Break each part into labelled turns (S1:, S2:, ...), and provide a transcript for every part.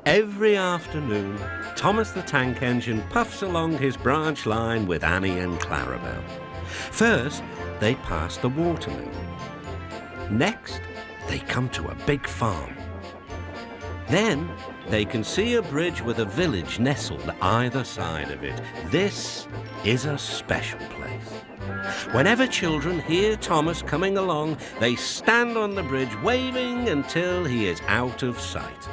S1: Every afternoon, Thomas the Tank Engine puffs along his branch line with Annie and Clarabel. First, they pass the watermill. Next, they come to a big farm. Then, they can see a bridge with a village nestled either side of it. This is a special place. Whenever children hear Thomas coming along, they stand on the bridge waving until he is out of sight.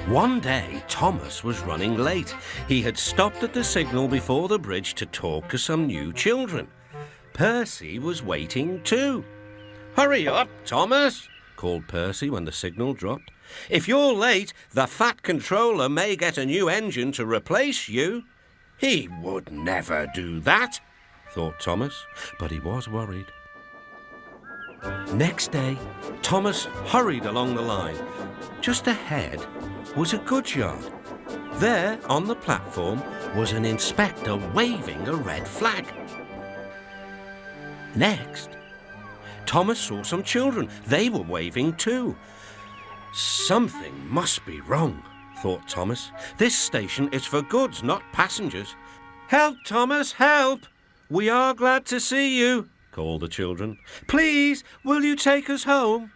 S1: One day, Thomas was running late. He had stopped at the signal before the bridge to talk to some new children. Percy was waiting too. "Hurry up, Thomas," called Percy when the signal dropped. "If you're late, the Fat Controller may get a new engine to replace you." "He would never do that," thought Thomas, but he was worried. Next day, Thomas hurried along the line. Just ahead was a goods yard. There, on the platform, was an inspector waving a red flag. Next, Thomas saw some children. They were waving too. Something must be wrong, thought Thomas. This station is for goods, not passengers. "Help, Thomas, help! We are glad to see you," called the children. "Please, will you take us home?"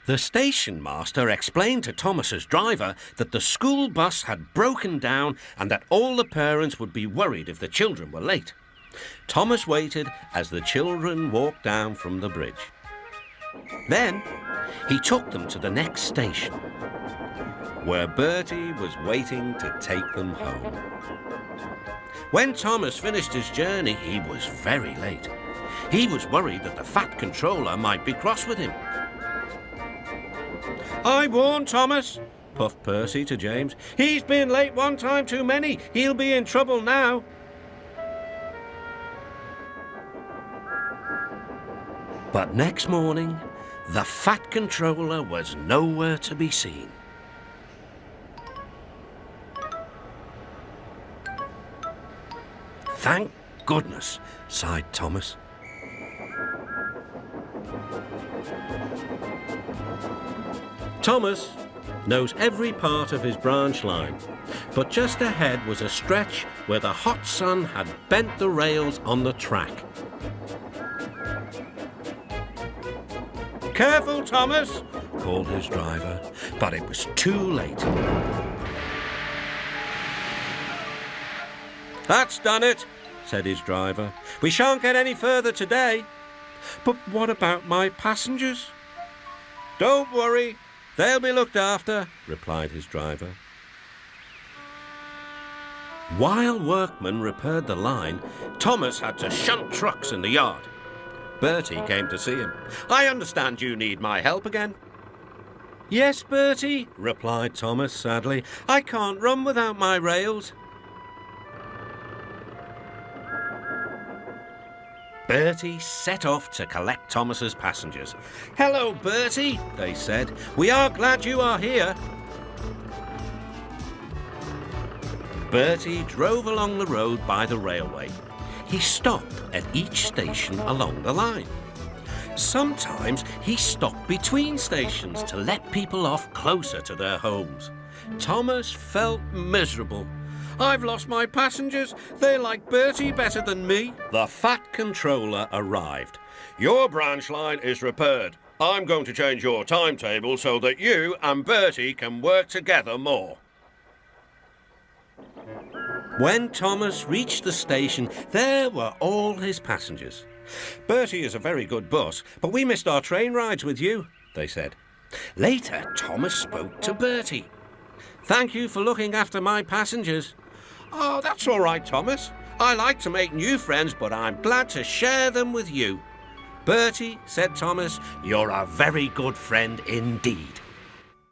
S1: The station master explained to Thomas's driver that the school bus had broken down and that all the parents would be worried if the children were late. Thomas waited as the children walked down from the bridge. Then he took them to the next station, where Bertie was waiting to take them home. When Thomas finished his journey, he was very late. He was worried that the Fat Controller might be cross with him. "I warned Thomas," puffed Percy to James. "He's been late one time too many. He'll be in trouble now." But next morning, the Fat Controller was nowhere to be seen. "Thank goodness," sighed Thomas. Thomas knows every part of his branch line, but just ahead was a stretch where the hot sun had bent the rails on the track. "Careful, Thomas," called his driver, but it was too late. "That's done it," said his driver. "We shan't get any further today." "But what about my passengers?" "Don't worry. They'll be looked after," replied his driver. While workmen repaired the line, Thomas had to shunt trucks in the yard. Bertie came to see him. "I understand you need my help again." "Yes, Bertie," replied Thomas sadly. "I can't run without my rails." Bertie set off to collect Thomas's passengers. "Hello, Bertie," they said. "We are glad you are here." Bertie drove along the road by the railway. He stopped at each station along the line. Sometimes he stopped between stations to let people off closer to their homes. Thomas felt miserable. "I've lost my passengers. They like Bertie better than me." The Fat Controller arrived. "Your branch line is repaired. I'm going to change your timetable so that you and Bertie can work together more." When Thomas reached the station, there were all his passengers. "Bertie is a very good bus, but we missed our train rides with you," they said. Later, Thomas spoke to Bertie. "Thank you for looking after my passengers." "Oh, that's all right, Thomas. I like to make new friends, but I'm glad to share them with you." "Bertie," said Thomas, "you're a very good friend indeed."